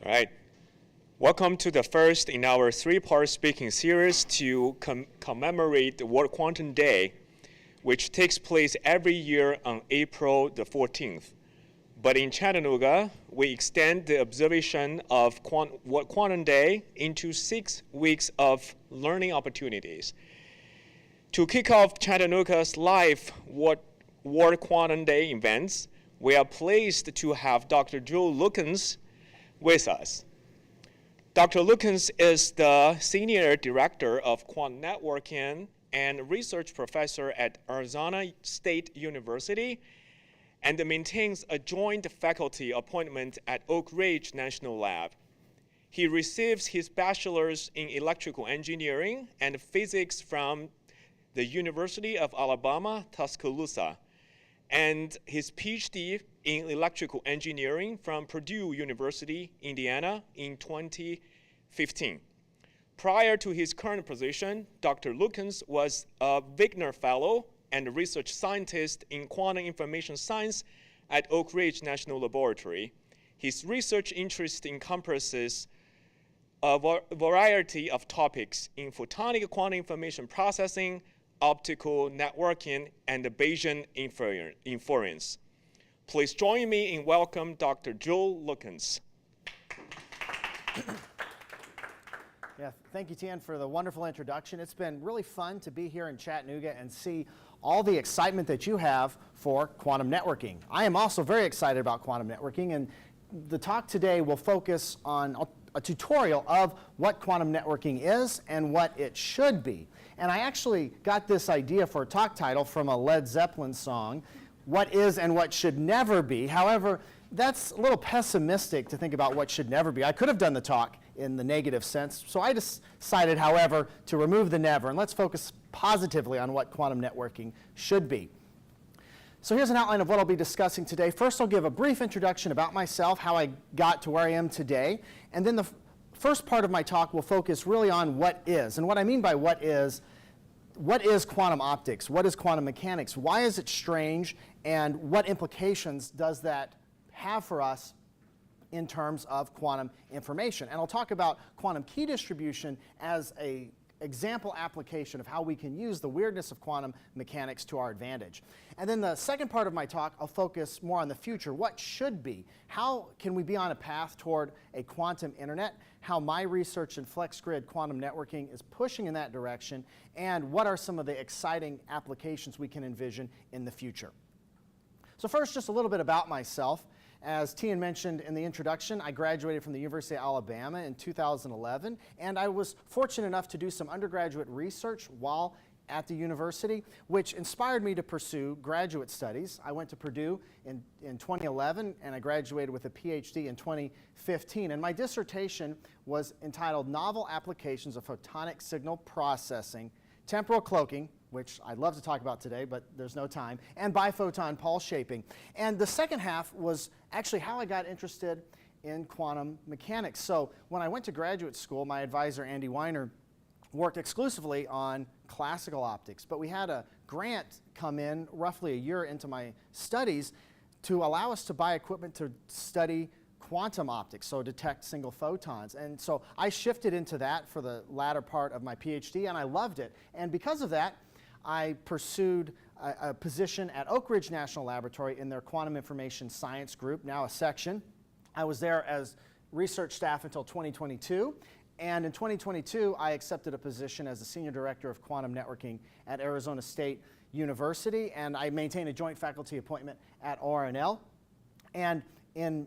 All right. Welcome to the first in our three-part speaking series to commemorate the World Quantum Day, which takes place every year on April the 14th. But in Chattanooga, we extend the observation of World Quantum Day into 6 weeks of learning opportunities. To kick off Chattanooga's live World Quantum Day events, we are pleased to have Dr. Lukens with us. Dr. Lukens is the Senior Director of Quantum Networking and Research Professor at Arizona State University and maintains a joint faculty appointment at Oak Ridge National Lab. He receives his bachelor's in electrical engineering and physics from the University of Alabama, Tuscaloosa, and his PhD in electrical engineering from Purdue University, Indiana in 2015. Prior to his current position, Dr. Lukens was a Wigner Fellow and a research scientist in quantum information science at Oak Ridge National Laboratory. His research interest encompasses a variety of topics in photonic quantum information processing, optical networking, and Bayesian inference. Please join me in welcome Dr. Joel Lukens. Yeah, thank you, Tian, for the wonderful introduction. It's been really fun to be here in Chattanooga and see all the excitement that you have for quantum networking. I am also very excited about quantum networking, and the talk today will focus on a tutorial of what quantum networking is and what it should be. And I actually got this idea for a talk title from a Led Zeppelin song, What Is and What Should Never Be. However, that's a little pessimistic to think about what should never be. I could have done the talk in the negative sense, so I decided, however, to remove the never, and let's focus positively on what quantum networking should be. So here's an outline of what I'll be discussing today. First, I'll give a brief introduction about myself, how I got to where I am today, and then the first part of my talk will focus really on what is. And what I mean by what is quantum optics? What is quantum mechanics? Why is it strange? And what implications does that have for us in terms of quantum information? And I'll talk about quantum key distribution as an example application of how we can use the weirdness of quantum mechanics to our advantage. And then the second part of my talk, I'll focus more on the future. What should be? How can we be on a path toward a quantum internet? How my research in FlexGrid quantum networking is pushing in that direction, and what are some of the exciting applications we can envision in the future. So first, just a little bit about myself. As Tian mentioned in the introduction, I graduated from the University of Alabama in 2011, and I was fortunate enough to do some undergraduate research while at the university, which inspired me to pursue graduate studies. I went to Purdue in 2011, and I graduated with a PhD in 2015. And my dissertation was entitled Novel Applications of Photonic Signal Processing, Temporal Cloaking, which I'd love to talk about today, but there's no time, and biphoton pulse shaping. And the second half was actually how I got interested in quantum mechanics. So when I went to graduate school, my advisor, Andy Weiner, worked exclusively on classical optics, but we had a grant come in roughly a year into my studies to allow us to buy equipment to study quantum optics, so detect single photons. And so I shifted into that for the latter part of my PhD, and I loved it. And because of that, I pursued a position at Oak Ridge National Laboratory in their Quantum Information Science Group, now a section. I was there as research staff until 2022. And in 2022, I accepted a position as the Senior Director of Quantum Networking at Arizona State University, and I maintain a joint faculty appointment at ORNL. And in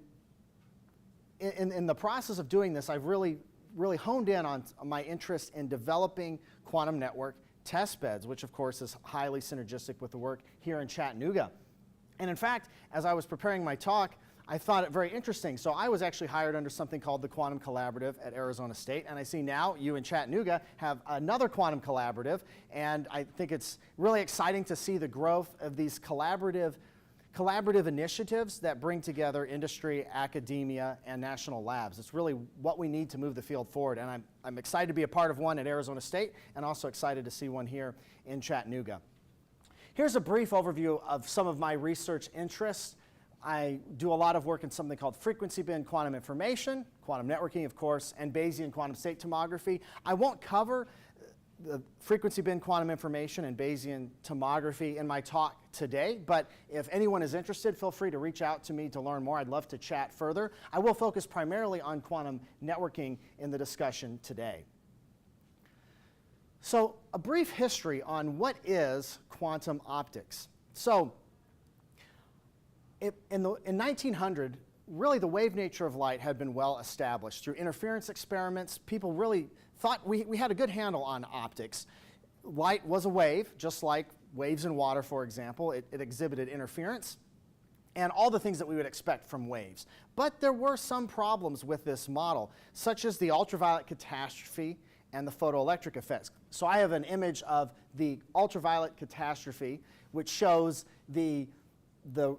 the process of doing this, I've really honed in on my interest in developing quantum network test beds, which of course is highly synergistic with the work here in Chattanooga. And in fact, as I was preparing my talk, I thought it very interesting. So I was actually hired under something called the Quantum Collaborative at Arizona State, and I see now you in Chattanooga have another quantum collaborative, and I think it's really exciting to see the growth of these collaborative initiatives that bring together industry, academia, and national labs. It's really what we need to move the field forward, and I'm excited to be a part of one at Arizona State, and also excited to see one here in Chattanooga. Here's a brief overview of some of my research interests. I do a lot of work in something called frequency bin quantum information, quantum networking, of course, and Bayesian quantum state tomography. I won't cover the frequency bin quantum information and Bayesian tomography in my talk today, but if anyone is interested, feel free to reach out to me to learn more. I'd love to chat further. I will focus primarily on quantum networking in the discussion today. So, a brief history on what is quantum optics. So, in 1900, really the wave nature of light had been well established. Through interference experiments, people really thought we had a good handle on optics. Light was a wave, just like waves in water, for example. It exhibited interference and all the things that we would expect from waves. But there were some problems with this model, such as the ultraviolet catastrophe and the photoelectric effects. So I have an image of the ultraviolet catastrophe, which shows the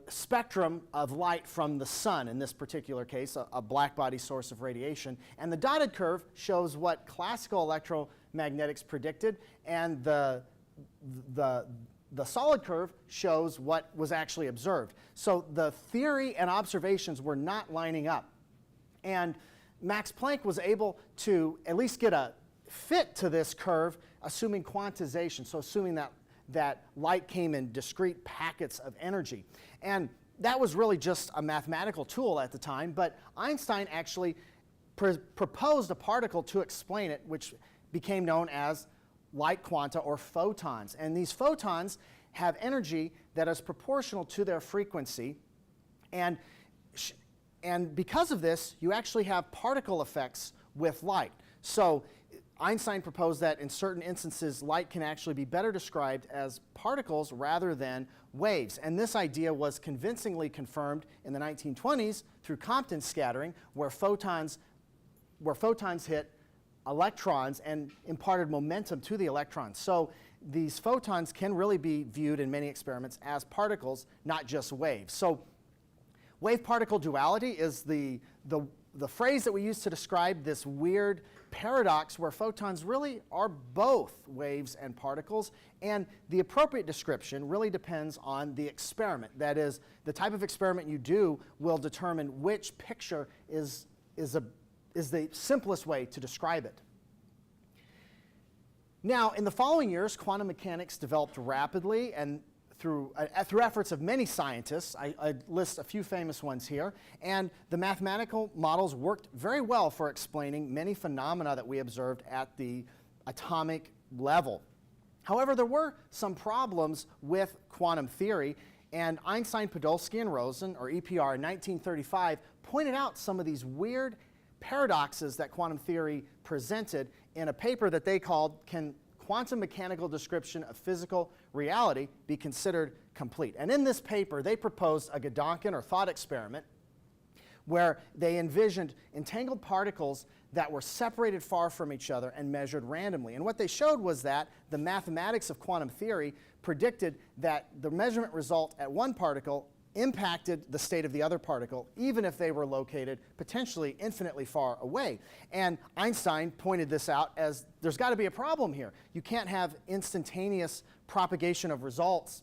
spectrum of light from the sun, in this particular case, a black body source of radiation. And the dotted curve shows what classical electromagnetics predicted, and the solid curve shows what was actually observed. So the theory and observations were not lining up. And Max Planck was able to at least get a fit to this curve, assuming quantization, so assuming that light came in discrete packets of energy. And that was really just a mathematical tool at the time, but Einstein actually proposed a particle to explain it, which became known as light quanta, or photons. And these photons have energy that is proportional to their frequency. And because of this, you actually have particle effects with light. So Einstein proposed that in certain instances, light can actually be better described as particles rather than waves. And this idea was convincingly confirmed in the 1920s through Compton scattering, where photons hit electrons and imparted momentum to the electrons. So these photons can really be viewed in many experiments as particles, not just waves. So wave-particle duality is the phrase that we use to describe this weird paradox where photons really are both waves and particles, and the appropriate description really depends on the experiment. That is, the type of experiment you do will determine which picture is the simplest way to describe it. Now, in the following years, quantum mechanics developed rapidly, and through efforts of many scientists. I list a few famous ones here. And the mathematical models worked very well for explaining many phenomena that we observed at the atomic level. However, there were some problems with quantum theory, and Einstein, Podolsky, and Rosen, or EPR, in 1935, pointed out some of these weird paradoxes that quantum theory presented in a paper that they called "Can Quantum Mechanical Description of Physical Reality Be Considered Complete?" And in this paper, they proposed a Gedanken, or thought experiment, where they envisioned entangled particles that were separated far from each other and measured randomly. And what they showed was that the mathematics of quantum theory predicted that the measurement result at one particle impacted the state of the other particle, even if they were located potentially infinitely far away. And Einstein pointed this out as there's got to be a problem here. You can't have instantaneous propagation of results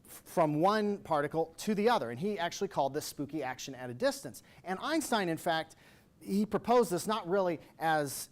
from one particle to the other. And he actually called this spooky action at a distance. And Einstein, in fact, he proposed this not really as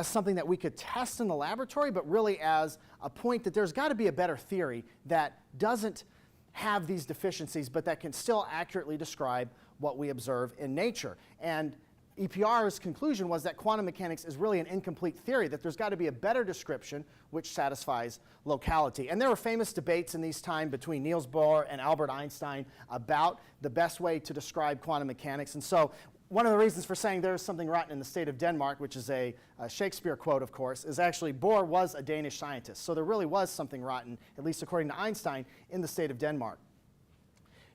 something that we could test in the laboratory, but really as a point that there's got to be a better theory that doesn't have these deficiencies, but that can still accurately describe what we observe in nature. And EPR's conclusion was that quantum mechanics is really an incomplete theory, that there's got to be a better description which satisfies locality. And there were famous debates in these times between Niels Bohr and Albert Einstein about the best way to describe quantum mechanics. And so one of the reasons for saying there's something rotten in the state of Denmark, which is a Shakespeare quote, of course, is actually Bohr was a Danish scientist. So there really was something rotten, at least according to Einstein, in the state of Denmark.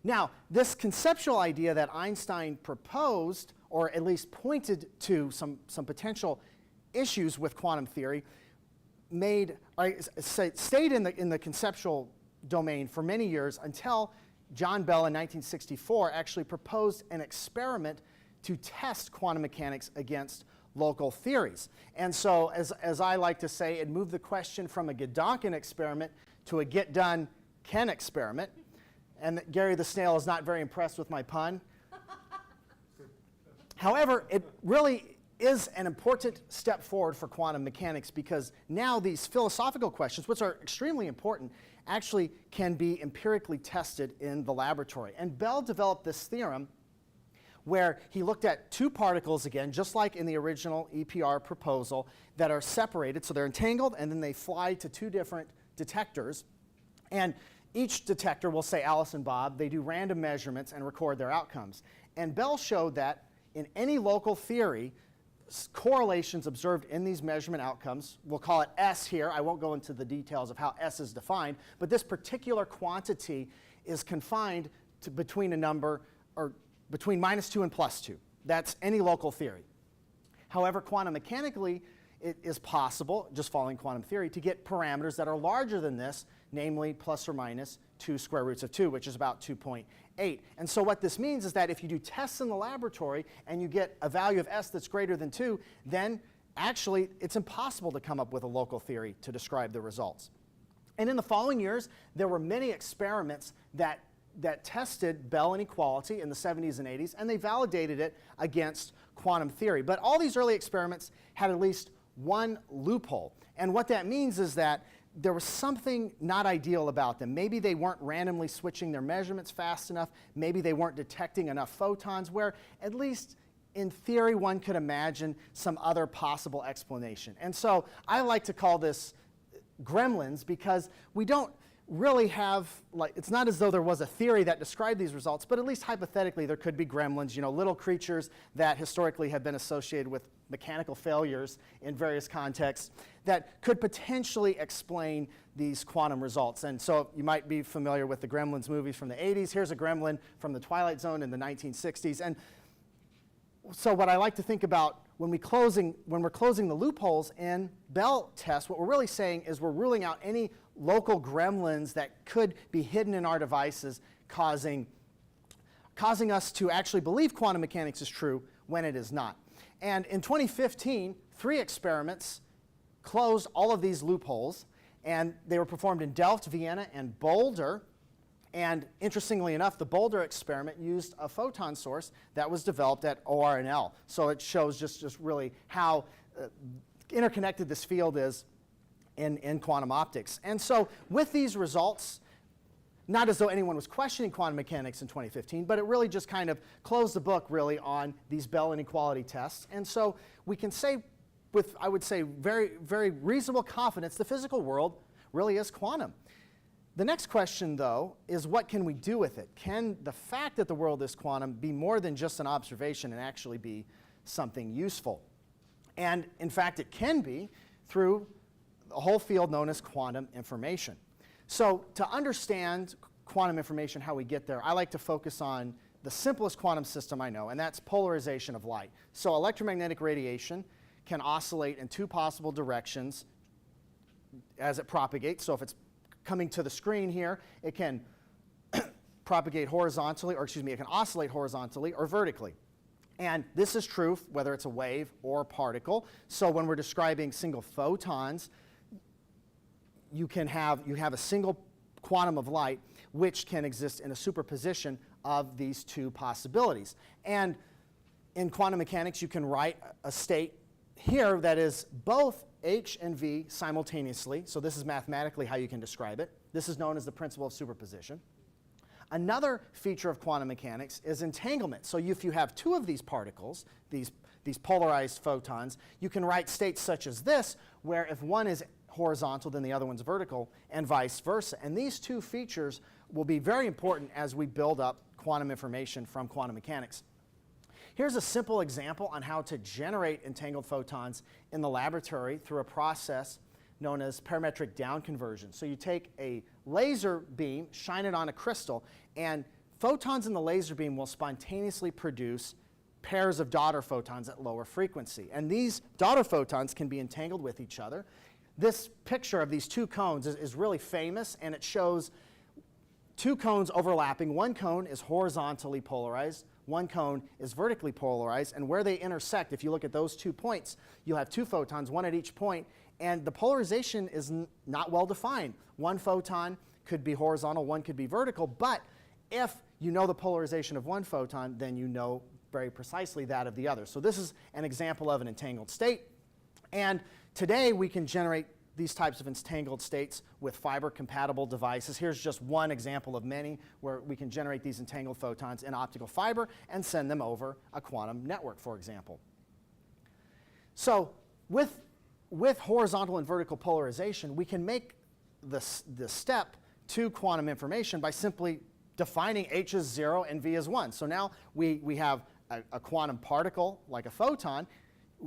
Now, this conceptual idea that Einstein proposed, or at least pointed to some potential issues with quantum theory, stayed in the conceptual domain for many years until John Bell in 1964 actually proposed an experiment to test quantum mechanics against local theories. And so, as I like to say, it moved the question from a Gedanken experiment to a get-done-can experiment. And Gary the snail is not very impressed with my pun. However, it really is an important step forward for quantum mechanics because now these philosophical questions, which are extremely important, actually can be empirically tested in the laboratory. And Bell developed this theorem where he looked at two particles again, just like in the original EPR proposal, that are separated, so they're entangled, and then they fly to two different detectors. And each detector will say Alice and Bob. They do random measurements and record their outcomes. And Bell showed that in any local theory, correlations observed in these measurement outcomes, we'll call it S here. I won't go into the details of how S is defined, but this particular quantity is confined to between a number, or between -2 and +2. That's any local theory. However, quantum mechanically, it is possible, just following quantum theory, to get parameters that are larger than this, namely plus or minus 2 square roots of 2, which is about 2.8. And so what this means is that if you do tests in the laboratory and you get a value of S that's greater than 2, then actually it's impossible to come up with a local theory to describe the results. And in the following years, there were many experiments that tested Bell inequality in the 70s and 80s, and they validated it against quantum theory. But all these early experiments had at least one loophole. And what that means is that there was something not ideal about them. Maybe they weren't randomly switching their measurements fast enough. Maybe they weren't detecting enough photons, where at least in theory one could imagine some other possible explanation. And so I like to call this gremlins because we don't really have, like, it's not as though there was a theory that described these results, but at least hypothetically there could be gremlins, little creatures that historically have been associated with mechanical failures in various contexts that could potentially explain these quantum results. And so you might be familiar with the Gremlins movies from the 80s. Here's a gremlin from the Twilight Zone in the 1960s. And so what I like to think about when we're closing the loopholes in Bell tests, what we're really saying is we're ruling out any local gremlins that could be hidden in our devices, causing us to actually believe quantum mechanics is true when it is not. And in 2015, 3 experiments closed all of these loopholes, and they were performed in Delft, Vienna, and Boulder. And interestingly enough, the Boulder experiment used a photon source that was developed at ORNL. So it shows just really how interconnected this field is in quantum optics. And so with these results, not as though anyone was questioning quantum mechanics in 2015, but it really just kind of closed the book really on these Bell inequality tests. And so we can say with, I would say, very, very reasonable confidence, the physical world really is quantum. The next question, though, is what can we do with it? Can the fact that the world is quantum be more than just an observation and actually be something useful? And in fact, it can be through a whole field known as quantum information. So to understand quantum information, how we get there, I like to focus on the simplest quantum system I know, and that's polarization of light. So electromagnetic radiation can oscillate in 2 possible directions as it propagates. So if it's coming to the screen here, it can propagate horizontally, or excuse me, it can oscillate horizontally or vertically. And this is true whether it's a wave or a particle. So when we're describing single photons, you have a single quantum of light which can exist in a superposition of these 2 possibilities. And in quantum mechanics, you can write a state here that is both H and V simultaneously. So this is mathematically how you can describe it. This is known as the principle of superposition. Another feature of quantum mechanics is entanglement. So if you have 2 of these particles, these polarized photons, you can write states such as this, where if one is horizontal, then the other one's vertical, and vice versa. And these 2 features will be very important as we build up quantum information from quantum mechanics. Here's a simple example on how to generate entangled photons in the laboratory through a process known as parametric down conversion. So you take a laser beam, shine it on a crystal, and photons in the laser beam will spontaneously produce pairs of daughter photons at lower frequency. And these daughter photons can be entangled with each other. This picture of these 2 cones is really famous, and it shows 2 cones overlapping. One cone is horizontally polarized, one cone is vertically polarized, and where they intersect, if you look at those 2 points, you'll have 2 photons, one at each point, and the polarization is not well defined. One photon could be horizontal, one could be vertical, but If you know the polarization of one photon, then you know very precisely that of the other. So this is an example of an entangled state. And today we can generate these types of entangled states with fiber-compatible devices. Here's just one example of many where we can generate these entangled photons in optical fiber and send them over a quantum network, for example. So with horizontal and vertical polarization, we can make the step to quantum information by simply defining H as 0 and V as 1. So now we have a quantum particle, like a photon,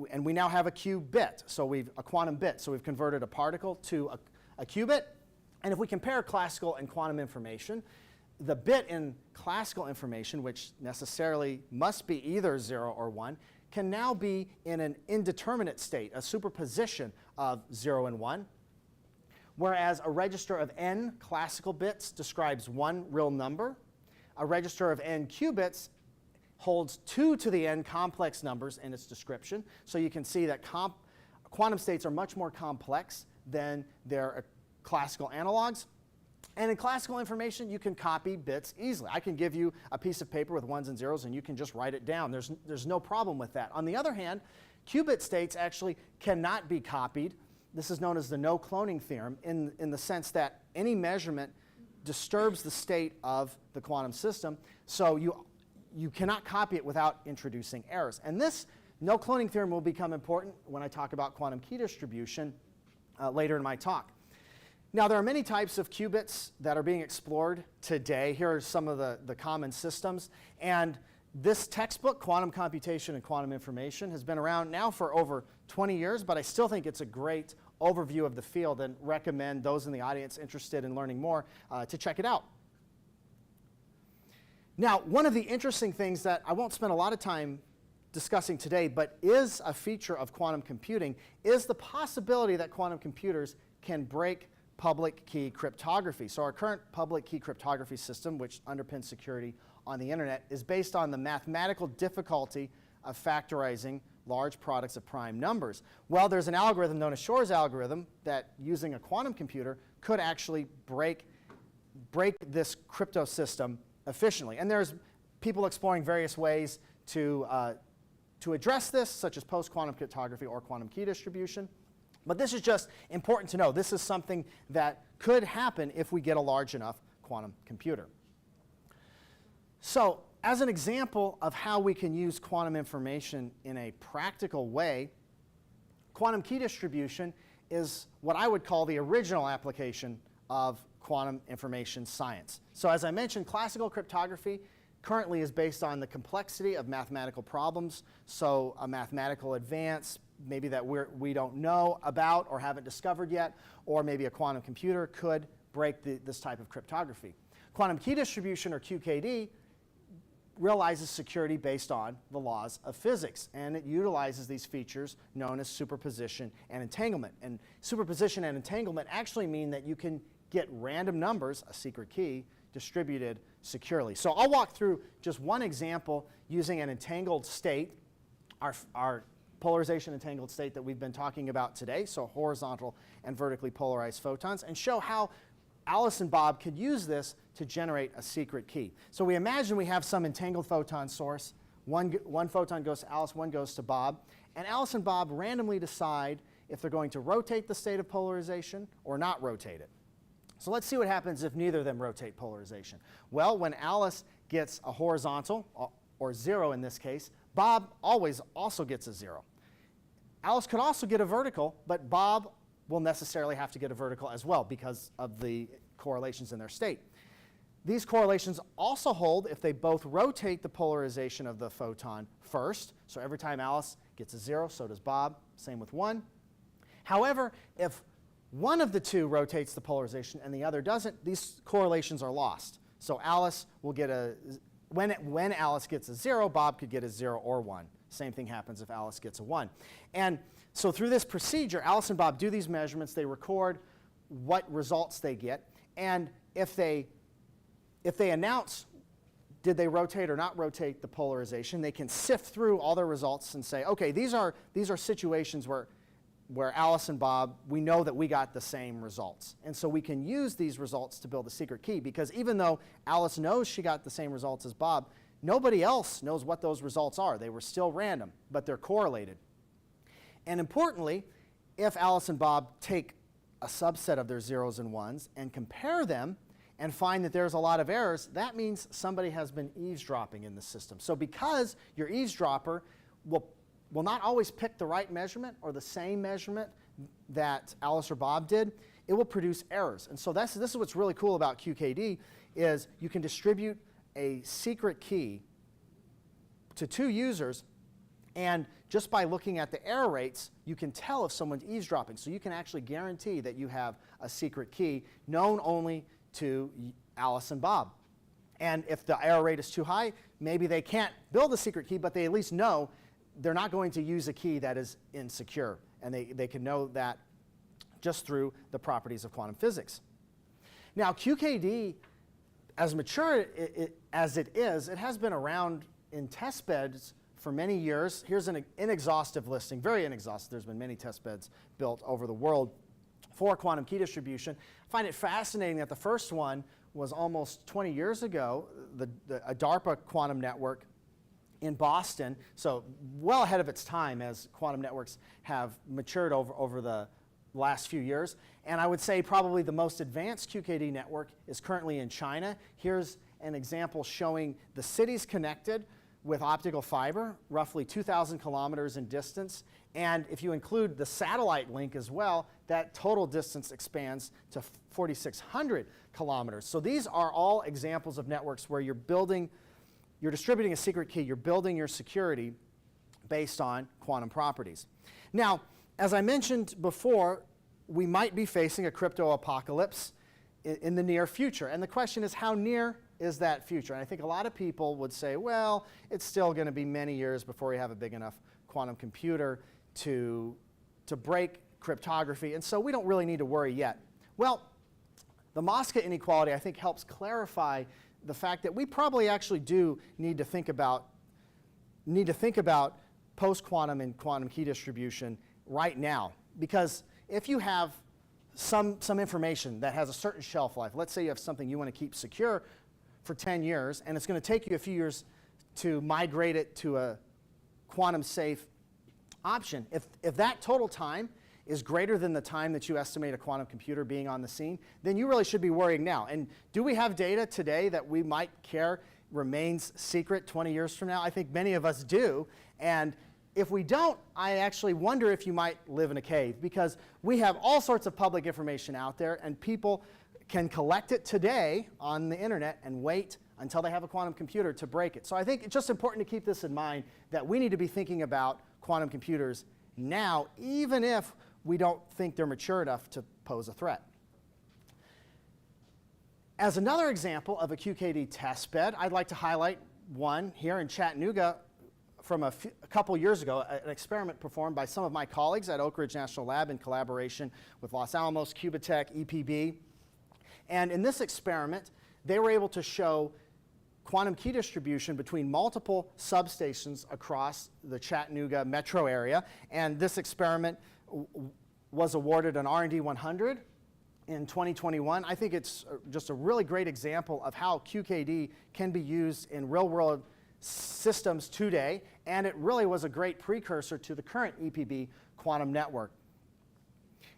and we now have a qubit, so a quantum bit. So we've converted a particle to a qubit. And if we compare classical and quantum information, the bit in classical information, which necessarily must be either 0 or 1, can now be in an indeterminate state, a superposition of 0 and 1. Whereas a register of n classical bits describes one real number, a register of n qubits holds 2 to the n complex numbers in its description. So you can see that quantum states are much more complex than their classical analogs. And in classical information, you can copy bits easily. I can give you a piece of paper with ones and zeros, and you can just write it down. There's no problem with that. On the other hand, qubit states actually cannot be copied. This is known as the no cloning theorem in the sense that any measurement disturbs the state of the quantum system. So you cannot copy it without introducing errors. And this no cloning theorem will become important when I talk about quantum key distribution later in my talk. Now, there are many types of qubits that are being explored today. Here are some of the common systems. And this textbook, Quantum Computation and Quantum Information, has been around now for over 20 years, but I still think it's a great overview of the field and recommend those in the audience interested in learning more to check it out. Now, one of the interesting things that I won't spend a lot of time discussing today, but is a feature of quantum computing, is the possibility that quantum computers can break public key cryptography. So our current public key cryptography system, which underpins security on the internet, is based on the mathematical difficulty of factorizing large products of prime numbers. Well, there's an algorithm known as Shor's algorithm that, using a quantum computer, could actually break this crypto system efficiently. And there's people exploring various ways to address this, such as post-quantum cryptography or quantum key distribution. But this is just important to know. This is something that could happen if we get a large enough quantum computer. So, as an example of how we can use quantum information in a practical way, quantum key distribution is what I would call the original application of quantum information science. So as I mentioned, classical cryptography currently is based on the complexity of mathematical problems. So a mathematical advance, maybe that we don't know about or haven't discovered yet, or maybe a quantum computer could break this type of cryptography. Quantum key distribution, or QKD, realizes security based on the laws of physics, and it utilizes these features known as superposition and entanglement. And superposition and entanglement actually mean that you can get random numbers, a secret key, distributed securely. So I'll walk through just one example using an entangled state, our polarization entangled state that we've been talking about today, so horizontal and vertically polarized photons, and show how Alice and Bob could use this to generate a secret key. So we imagine we have some entangled photon source. One photon goes to Alice, one goes to Bob. And Alice and Bob randomly decide if they're going to rotate the state of polarization or not rotate it. So let's see what happens if neither of them rotate polarization. Well, when Alice gets a horizontal, or 0 in this case, Bob always also gets a 0. Alice could also get a vertical, but Bob will necessarily have to get a vertical as well because of the correlations in their state. These correlations also hold if they both rotate the polarization of the photon first. So every time Alice gets a 0, so does Bob. Same with 1. However, if one of the two rotates the polarization and the other doesn't, these correlations are lost. So Alice will get when Alice gets a 0, Bob could get a 0 or 1. Same thing happens if Alice gets a 1. And so through this procedure, Alice and Bob do these measurements. They record what results they get. And if they announce did they rotate or not rotate the polarization, they can sift through all their results and say, okay, these are situations where where Alice and Bob, we know that we got the same results. And so we can use these results to build a secret key, because even though Alice knows she got the same results as Bob, nobody else knows what those results are. They were still random, but they're correlated. And importantly, if Alice and Bob take a subset of their zeros and ones and compare them and find that there's a lot of errors, that means somebody has been eavesdropping in the system. So because your eavesdropper will not always pick the right measurement or the same measurement that Alice or Bob did, it will produce errors. And so this is what's really cool about QKD, is you can distribute a secret key to two users, and just by looking at the error rates, you can tell if someone's eavesdropping. So you can actually guarantee that you have a secret key known only to Alice and Bob. And if the error rate is too high, maybe they can't build a secret key, but they at least know they're not going to use a key that is insecure. And they can know that just through the properties of quantum physics. Now, QKD, as mature as it is, it has been around in test beds for many years. Here's an inexhaustive listing, very inexhaustive. There's been many test beds built over the world for quantum key distribution. I find it fascinating that the first one was almost 20 years ago, a DARPA quantum network in Boston, so well ahead of its time as quantum networks have matured over the last few years. And I would say probably the most advanced QKD network is currently in China. Here's an example showing the cities connected with optical fiber, roughly 2,000 kilometers in distance. And if you include the satellite link as well, that total distance expands to 4,600 kilometers. So these are all examples of networks where you're distributing a secret key, you're building your security based on quantum properties. Now, as I mentioned before, we might be facing a crypto apocalypse in the near future. And the question is, how near is that future? And I think a lot of people would say, well, it's still going to be many years before we have a big enough quantum computer to break cryptography, and so we don't really need to worry yet. Well, the Mosca inequality, I think, helps clarify the fact that we probably actually do need to think about post-quantum and quantum key distribution right now. Because if you have some information that has a certain shelf life, let's say you have something you want to keep secure for 10 years, and it's going to take you a few years to migrate it to a quantum safe option. If that total time is greater than the time that you estimate a quantum computer being on the scene, then you really should be worrying now. And do we have data today that we might care remains secret 20 years from now? I think many of us do. And if we don't, I actually wonder if you might live in a cave, because we have all sorts of public information out there, and people can collect it today on the internet and wait until they have a quantum computer to break it. So I think it's just important to keep this in mind, that we need to be thinking about quantum computers now, even if we don't think they're mature enough to pose a threat. As another example of a QKD testbed, I'd like to highlight one here in Chattanooga from a couple years ago, an experiment performed by some of my colleagues at Oak Ridge National Lab in collaboration with Los Alamos, Cubatech, EPB. And in this experiment, they were able to show quantum key distribution between multiple substations across the Chattanooga metro area. And this experiment was awarded an R&D 100 in 2021. I think it's just a really great example of how QKD can be used in real-world systems today, and it really was a great precursor to the current EPB quantum network.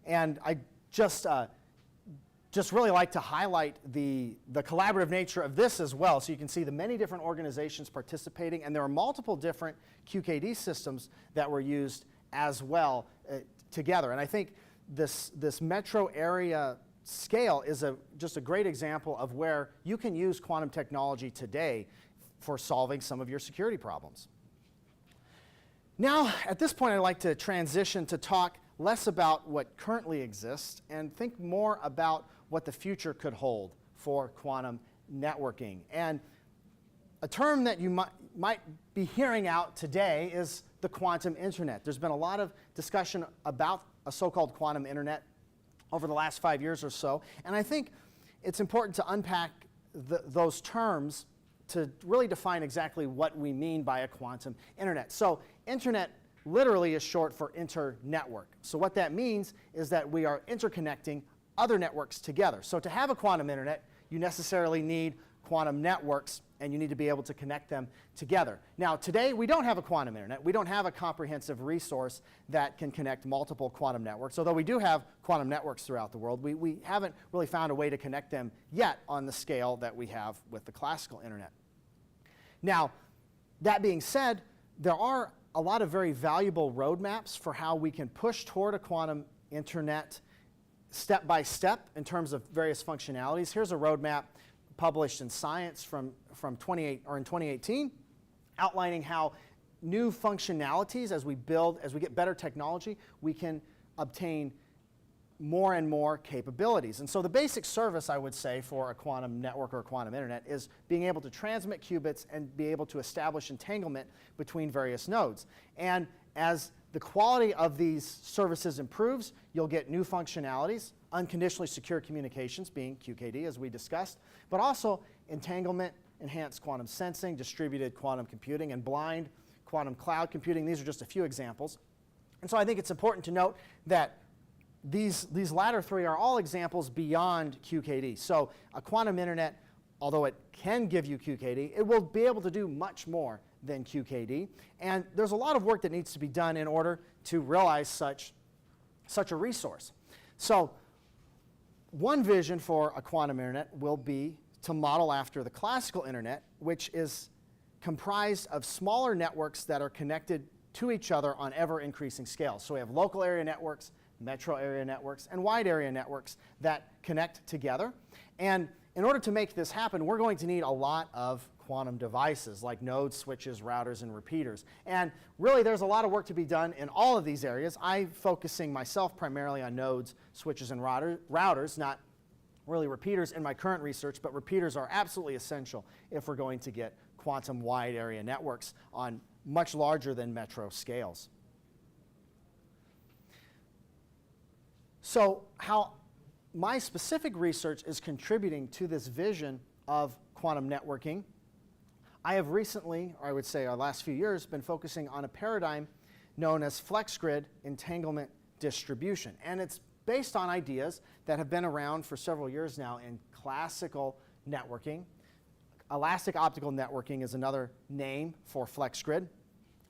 And I just really like to highlight the collaborative nature of this as well. So you can see the many different organizations participating, and there are multiple different QKD systems that were used as well together. And I think this metro area scale is just a great example of where you can use quantum technology today for solving some of your security problems. Now, at this point, I'd like to transition to talk less about what currently exists and think more about what the future could hold for quantum networking. And a term that you might be hearing out today is the quantum internet. There's been a lot of discussion about a so-called quantum internet over the last 5 years or so, and I think it's important to unpack those terms to really define exactly what we mean by a quantum internet. So internet literally is short for internetwork. So what that means is that we are interconnecting other networks together. So to have a quantum internet, you necessarily need quantum networks, and you need to be able to connect them together. Now, today, we don't have a quantum internet. We don't have a comprehensive resource that can connect multiple quantum networks, although we do have quantum networks throughout the world. We haven't really found a way to connect them yet on the scale that we have with the classical internet. Now, that being said, there are a lot of very valuable roadmaps for how we can push toward a quantum internet step by step in terms of various functionalities. Here's a roadmap published in Science in 2018, outlining how new functionalities, as we get better technology, we can obtain more and more capabilities. And so the basic service, I would say, for a quantum network or a quantum internet is being able to transmit qubits and be able to establish entanglement between various nodes. And as the quality of these services improves, you'll get new functionalities, unconditionally secure communications, being QKD, as we discussed, but also entanglement, enhanced quantum sensing, distributed quantum computing, and blind quantum cloud computing. These are just a few examples. And so I think it's important to note that these latter three are all examples beyond QKD. So a quantum internet, although it can give you QKD, it will be able to do much more than QKD. And there's a lot of work that needs to be done in order to realize such a resource. So one vision for a quantum internet will be to model after the classical internet, which is comprised of smaller networks that are connected to each other on ever-increasing scales. So we have local area networks, metro area networks, and wide area networks that connect together. And in order to make this happen, we're going to need a lot of quantum devices like nodes, switches, routers, and repeaters. And really, there's a lot of work to be done in all of these areas. I'm focusing myself primarily on nodes, switches, and routers, not really repeaters in my current research, but repeaters are absolutely essential if we're going to get quantum wide area networks on much larger than metro scales. So how my specific research is contributing to this vision of quantum networking, I have recently, or I would say our last few years, been focusing on a paradigm known as FlexGrid entanglement distribution. And it's based on ideas that have been around for several years now in classical networking. Elastic optical networking is another name for FlexGrid.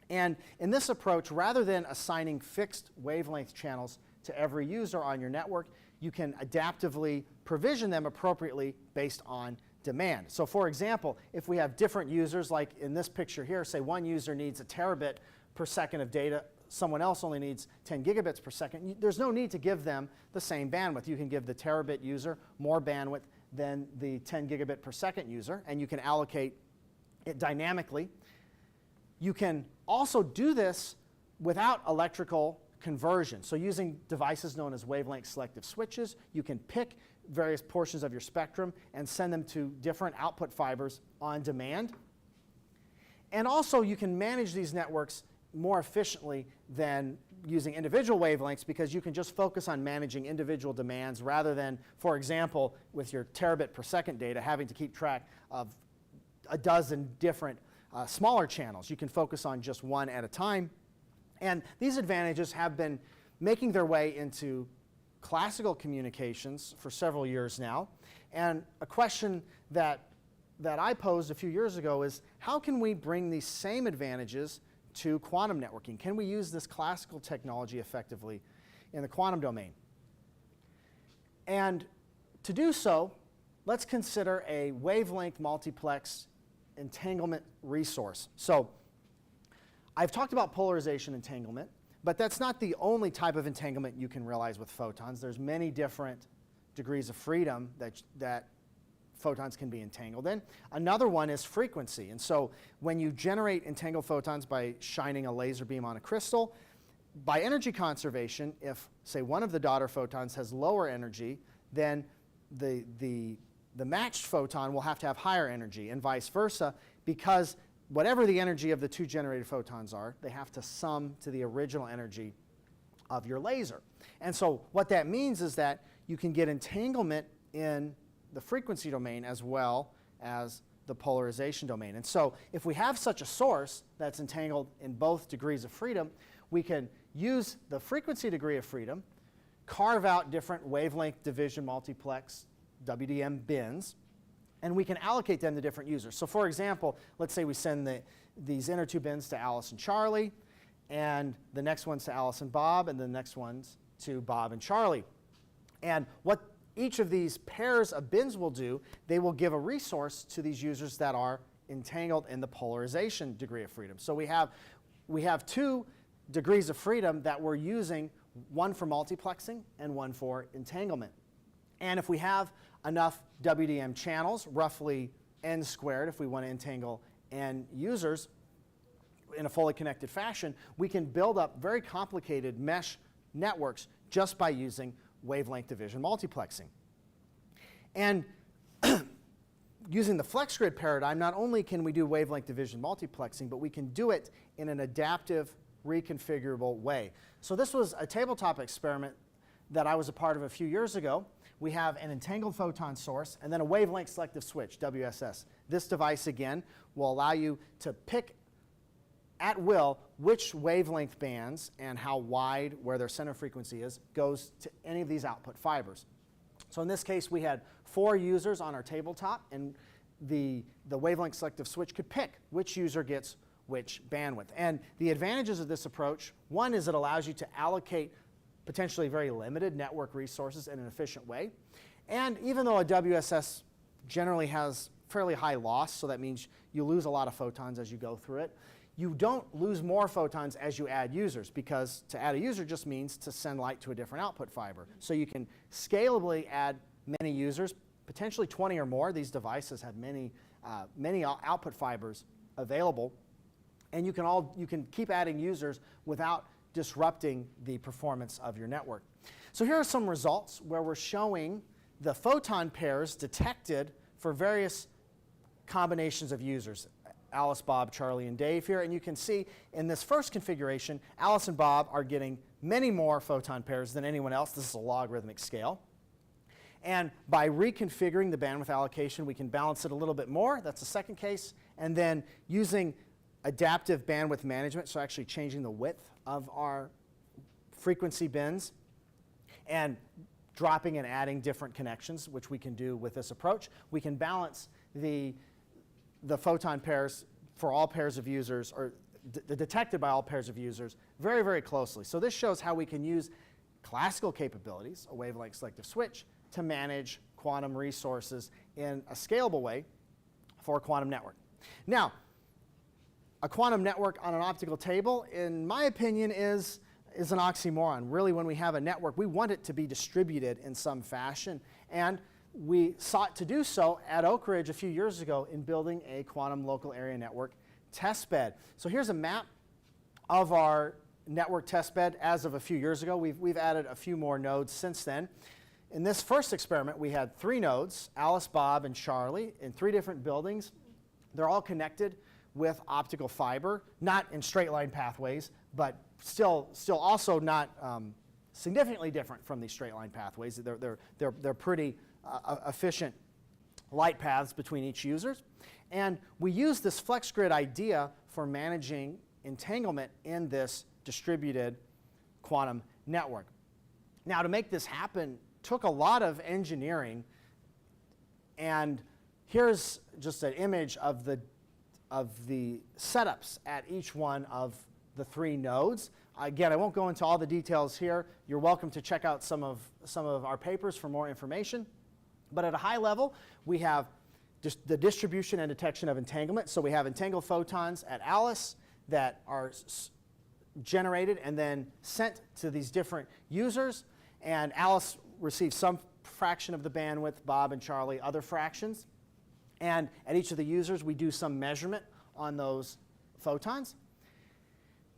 And in this approach, rather than assigning fixed wavelength channels to every user on your network, you can adaptively provision them appropriately based on demand. So for example, if we have different users, like in this picture here, say one user needs a terabit per second of data, someone else only needs 10 gigabits per second, there's no need to give them the same bandwidth. You can give the terabit user more bandwidth than the 10 gigabit per second user, and you can allocate it dynamically. You can also do this without electrical conversion. So using devices known as wavelength selective switches, you can pick various portions of your spectrum and send them to different output fibers on demand. And also you can manage these networks more efficiently than using individual wavelengths, because you can just focus on managing individual demands rather than, for example, with your terabit per second data, having to keep track of a dozen different smaller channels. You can focus on just one at a time. And these advantages have been making their way into classical communications for several years now. And a question that I posed a few years ago is, how can we bring these same advantages to quantum networking? Can we use this classical technology effectively in the quantum domain? And to do so, let's consider a wavelength multiplex entanglement resource. So I've talked about polarization entanglement, but that's not the only type of entanglement you can realize with photons. There's many different degrees of freedom that photons can be entangled in. Another one is frequency. And so when you generate entangled photons by shining a laser beam on a crystal, by energy conservation, if, say, one of the daughter photons has lower energy, then the matched photon will have to have higher energy, and vice versa, because whatever the energy of the two generated photons are, they have to sum to the original energy of your laser. And so what that means is that you can get entanglement in the frequency domain as well as the polarization domain. And so if we have such a source that's entangled in both degrees of freedom, we can use the frequency degree of freedom, carve out different wavelength division multiplex WDM bins, and we can allocate them to different users. So for example, let's say we send these inner two bins to Alice and Charlie, and the next one's to Alice and Bob, and the next one's to Bob and Charlie. And what each of these pairs of bins will do, they will give a resource to these users that are entangled in the polarization degree of freedom. So we have two degrees of freedom that we're using, one for multiplexing and one for entanglement. And if we have enough WDM channels, roughly n squared if we want to entangle n users in a fully connected fashion, we can build up very complicated mesh networks just by using wavelength division multiplexing. And using the flex grid paradigm, not only can we do wavelength division multiplexing, but we can do it in an adaptive, reconfigurable way. So this was a tabletop experiment that I was a part of a few years ago. We have an entangled photon source and then a wavelength selective switch, WSS. This device, again, will allow you to pick at will which wavelength bands and how wide, where their center frequency is, goes to any of these output fibers. So in this case, we had 4 users on our tabletop, and the wavelength selective switch could pick which user gets which bandwidth. And the advantages of this approach, one is it allows you to allocate potentially very limited network resources in an efficient way. And even though a WSS generally has fairly high loss, so that means you lose a lot of photons as you go through it, you don't lose more photons as you add users, because to add a user just means to send light to a different output fiber. So you can scalably add many users, potentially 20 or more. These devices have many output fibers available, and you can keep adding users without disrupting the performance of your network. So here are some results where we're showing the photon pairs detected for various combinations of users. Alice, Bob, Charlie, and Dave here. And you can see in this first configuration, Alice and Bob are getting many more photon pairs than anyone else. This is a logarithmic scale. And by reconfiguring the bandwidth allocation, we can balance it a little bit more. That's the second case. And then using adaptive bandwidth management, so actually changing the width of our frequency bins and dropping and adding different connections, which we can do with this approach, we can balance the photon pairs for all pairs of users, or detected by all pairs of users, very, very closely. So this shows how we can use classical capabilities, a wavelength selective switch, to manage quantum resources in a scalable way for a quantum network. Now, a quantum network on an optical table, in my opinion, is an oxymoron. Really, when we have a network, we want it to be distributed in some fashion. And we sought to do so at Oak Ridge a few years ago in building a quantum local area network testbed. So here's a map of our network testbed as of a few years ago. We've added a few more nodes since then. In this first experiment, we had 3 nodes, Alice, Bob, and Charlie, in 3 different buildings. They're all connected with optical fiber, not in straight line pathways, but still also not significantly different from these straight line pathways. They're pretty efficient light paths between each users. And we use this flex grid idea for managing entanglement in this distributed quantum network. Now, to make this happen took a lot of engineering, and here's just an image of the setups at each one of the 3 nodes. Again, I won't go into all the details here. You're welcome to check out some of our papers for more information. But at a high level, we have just the distribution and detection of entanglement. So we have entangled photons at Alice that are generated and then sent to these different users. And Alice receives some fraction of the bandwidth, Bob and Charlie other fractions. And at each of the users, we do some measurement on those photons.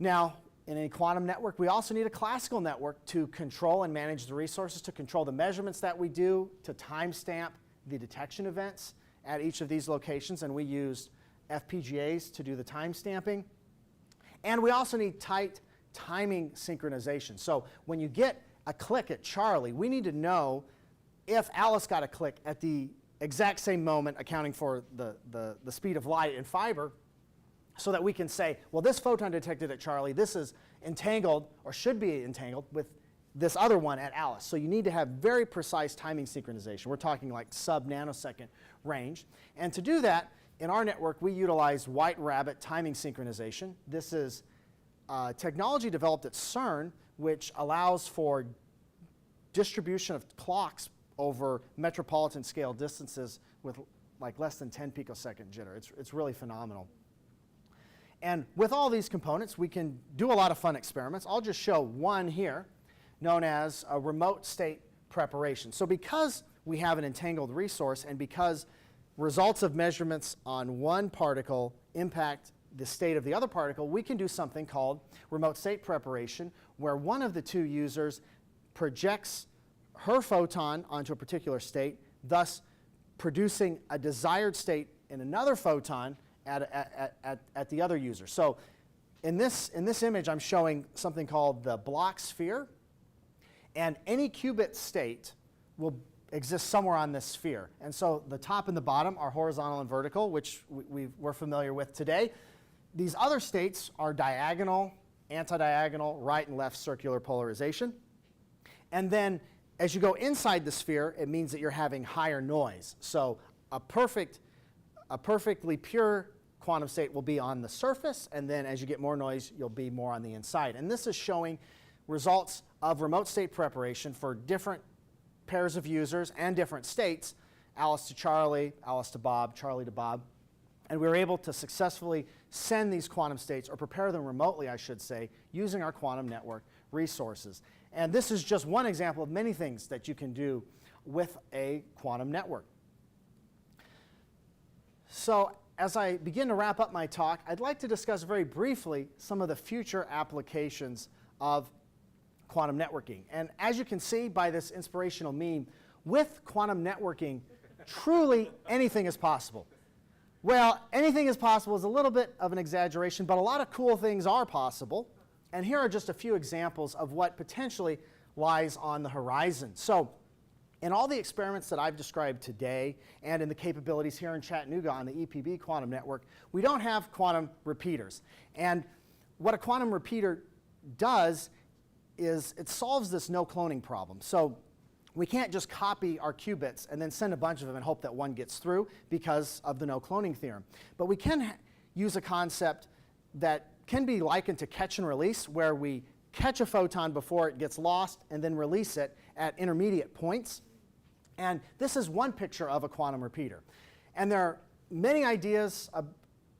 Now, in a quantum network, we also need a classical network to control and manage the resources, to control the measurements that we do, to timestamp the detection events at each of these locations. And we used FPGAs to do the timestamping. And we also need tight timing synchronization. So when you get a click at Charlie, we need to know if Alice got a click at the exact same moment, accounting for the speed of light in fiber, so that we can say, well, this photon detected at Charlie, this is entangled or should be entangled with this other one at Alice. So you need to have very precise timing synchronization. We're talking like sub-nanosecond range. And to do that, in our network, we utilize White Rabbit timing synchronization. This is technology developed at CERN, which allows for distribution of clocks over metropolitan scale distances with like less than 10 picosecond jitter. It's really phenomenal. And with all these components, we can do a lot of fun experiments. I'll just show one here, known as a remote state preparation. So because we have an entangled resource and because results of measurements on one particle impact the state of the other particle, we can do something called remote state preparation, where one of the two users projects her photon onto a particular state, thus producing a desired state in another photon at the other user. So in this image, I'm showing something called the block sphere. And any qubit state will exist somewhere on this sphere. And so the top and the bottom are horizontal and vertical, which we're familiar with today. These other states are diagonal, anti-diagonal, right and left circular polarization. And then as you go inside the sphere, it means that you're having higher noise. So a perfectly pure quantum state will be on the surface, and then as you get more noise, you'll be more on the inside. And this is showing results of remote state preparation for different pairs of users and different states, Alice to Charlie, Alice to Bob, Charlie to Bob. And we were able to successfully send these quantum states, or prepare them remotely, I should say, using our quantum network resources. And this is just one example of many things that you can do with a quantum network. So as I begin to wrap up my talk, I'd like to discuss very briefly some of the future applications of quantum networking. And as you can see by this inspirational meme, with quantum networking, truly anything is possible. Well, anything is possible is a little bit of an exaggeration, but a lot of cool things are possible. And here are just a few examples of what potentially lies on the horizon. So in all the experiments that I've described today, and in the capabilities here in Chattanooga on the EPB quantum network, we don't have quantum repeaters. And what a quantum repeater does is it solves this no cloning problem. So we can't just copy our qubits and then send a bunch of them and hope that one gets through because of the no cloning theorem. But we can use a concept that can be likened to catch and release, where we catch a photon before it gets lost and then release it at intermediate points. And this is one picture of a quantum repeater. And there are many ideas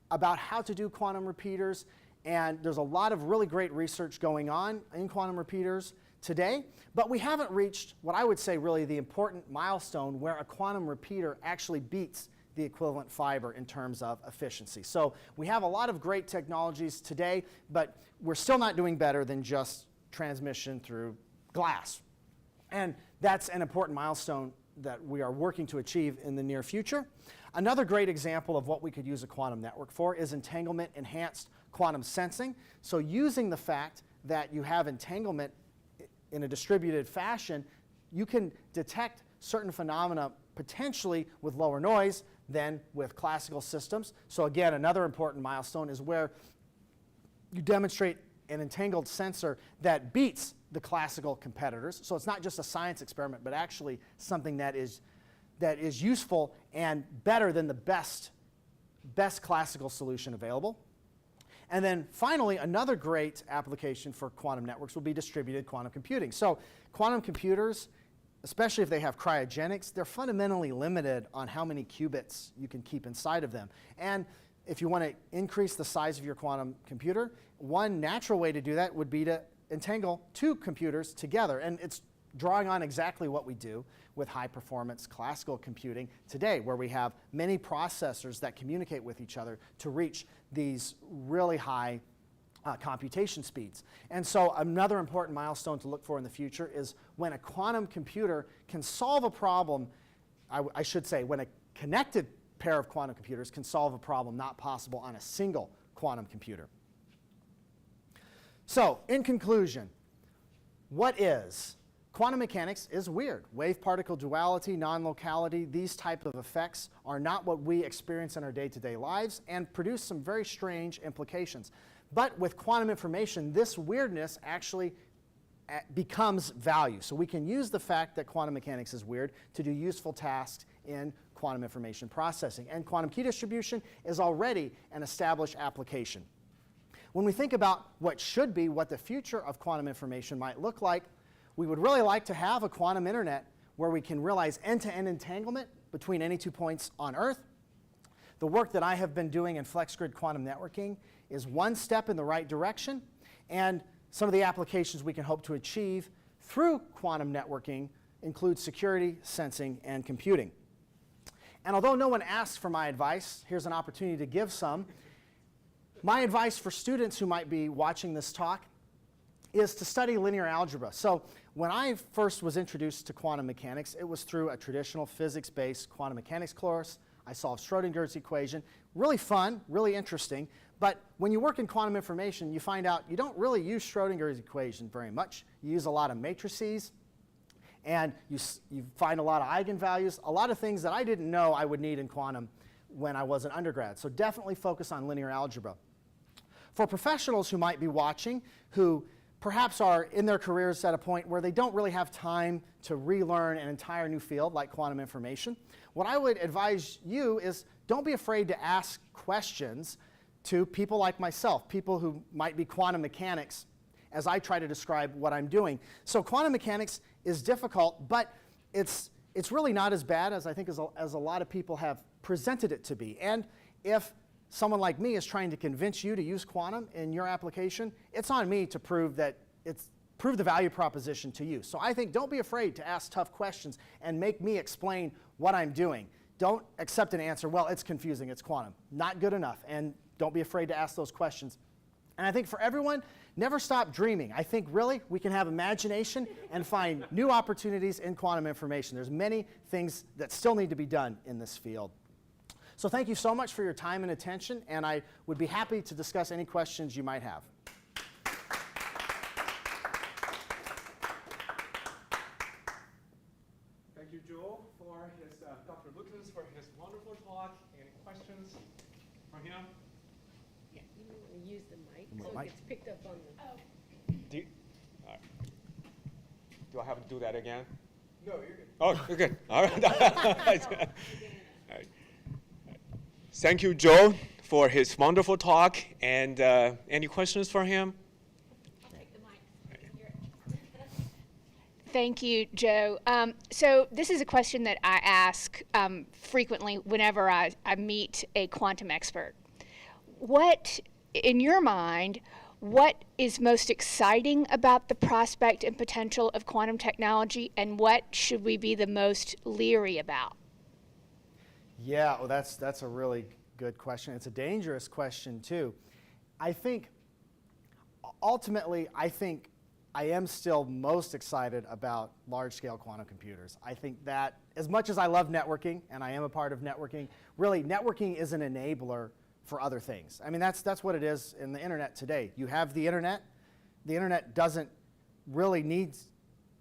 about how to do quantum repeaters, and there's a lot of really great research going on in quantum repeaters today, but we haven't reached what I would say really the important milestone where a quantum repeater actually beats the equivalent fiber in terms of efficiency. So we have a lot of great technologies today, but we're still not doing better than just transmission through glass. And that's an important milestone that we are working to achieve in the near future. Another great example of what we could use a quantum network for is entanglement enhanced quantum sensing. So using the fact that you have entanglement in a distributed fashion, you can detect certain phenomena potentially with lower noise than with classical systems. So again, another important milestone is where you demonstrate an entangled sensor that beats the classical competitors. So it's not just a science experiment, but actually something that is useful and better than the best classical solution available. And then finally, another great application for quantum networks will be distributed quantum computing. So quantum computers, especially if they have cryogenics, they're fundamentally limited on how many qubits you can keep inside of them. And if you want to increase the size of your quantum computer, one natural way to do that would be to entangle two computers together. And it's drawing on exactly what we do with high-performance classical computing today, where we have many processors that communicate with each other to reach these really high computation speeds. And so another important milestone to look for in the future is when a quantum computer can solve a problem, I should say, when a connected pair of quantum computers can solve a problem not possible on a single quantum computer. So, in conclusion, what is quantum mechanics is weird. Wave-particle duality, non-locality, these type of effects are not what we experience in our day-to-day lives and produce some very strange implications. But with quantum information, this weirdness actually becomes value. So we can use the fact that quantum mechanics is weird to do useful tasks in quantum information processing. And quantum key distribution is already an established application. When we think about what the future of quantum information might look like, we would really like to have a quantum internet where we can realize end-to-end entanglement between any 2 points on Earth. The work that I have been doing in FlexGrid quantum networking is one step in the right direction, and some of the applications we can hope to achieve through quantum networking include security, sensing, and computing. And although no one asked for my advice, here's an opportunity to give some. My advice for students who might be watching this talk is to study linear algebra. So when I first was introduced to quantum mechanics, it was through a traditional physics-based quantum mechanics course. I solved Schrodinger's equation. Really fun, really interesting. But when you work in quantum information, you find out you don't really use Schrodinger's equation very much. You use a lot of matrices, and you find a lot of eigenvalues, a lot of things that I didn't know I would need in quantum when I was an undergrad. So definitely focus on linear algebra. For professionals who might be watching, who perhaps are in their careers at a point where they don't really have time to relearn an entire new field like quantum information, what I would advise you is don't be afraid to ask questions to people like myself, people who might be quantum mechanics, as I try to describe what I'm doing. So quantum mechanics is difficult, but it's really not as bad as I think as a lot of people have presented it to be. And if someone like me is trying to convince you to use quantum in your application, it's on me to prove the value proposition to you. So I think don't be afraid to ask tough questions and make me explain what I'm doing. Don't accept an answer, well, it's confusing, it's quantum. Not good enough, and don't be afraid to ask those questions. And I think for everyone, never stop dreaming. I think really we can have imagination and find new opportunities in quantum information. There's many things that still need to be done in this field. So thank you so much for your time and attention, and I would be happy to discuss any questions you might have. Thank you, Joe, for his, Dr. Lukens, for his wonderful talk. Any questions for him? Yeah, you may want to use the mic so it gets picked up on the... Do I have to do that again? No, you're good. Oh, you're good. All right. All right. Thank you, Joe, for his wonderful talk. And any questions for him? I'll take the mic. Thank you, Joe. So this is a question that I ask frequently whenever I meet a quantum expert. What, in your mind, what is most exciting about the prospect and potential of quantum technology, and what should we be the most leery about? Yeah, well, that's a really good question. It's a dangerous question, too. I think, ultimately, I am still most excited about large-scale quantum computers. I think that, as much as I love networking, and I am a part of networking, really, networking is an enabler for other things. I mean, that's what it is in the internet today. You have the internet. The internet doesn't really need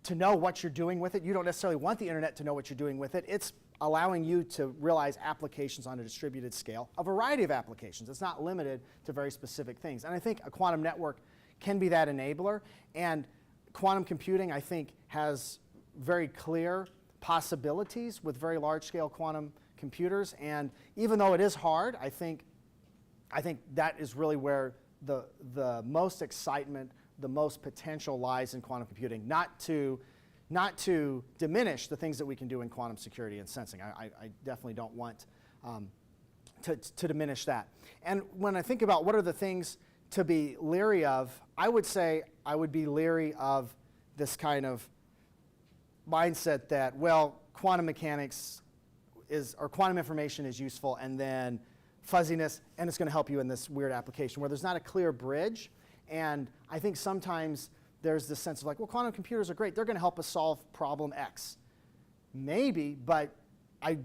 to know what you're doing with it. You don't necessarily want the internet to know what you're doing with it. It's allowing you to realize applications on a distributed scale, a variety of applications. It's not limited to very specific things. And I think a quantum network can be that enabler. And quantum computing, I think, has very clear possibilities with very large-scale quantum computers. And even though it is hard, I think that is really where the most excitement, the most potential lies in quantum computing. Not to diminish the things that we can do in quantum security and sensing. I definitely don't want to diminish that. And when I think about what are the things to be leery of, I would say I would be leery of this kind of mindset that, well, quantum mechanics or quantum information is useful, and then fuzziness, and it's going to help you in this weird application where there's not a clear bridge. And I think sometimes there's this sense of like, well, quantum computers are great. They're going to help us solve problem X. Maybe, but I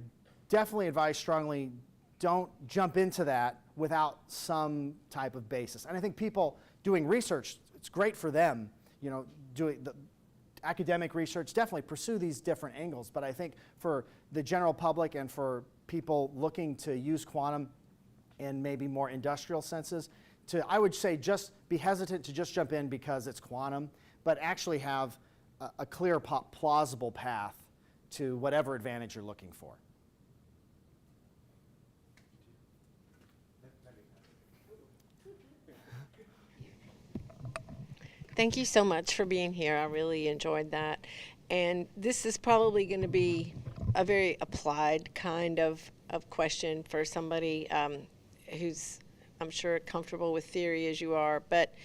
definitely advise strongly, don't jump into that without some type of basis. And I think people doing research, it's great for them, academic research, definitely pursue these different angles. But I think for the general public and for people looking to use quantum in maybe more industrial senses, I would say just be hesitant to just jump in because it's quantum, but actually have a clear, plausible path to whatever advantage you're looking for. Thank you so much for being here. I really enjoyed that. And this is probably going to be a very applied kind of question for somebody who's, I'm sure, comfortable with theory as you are. But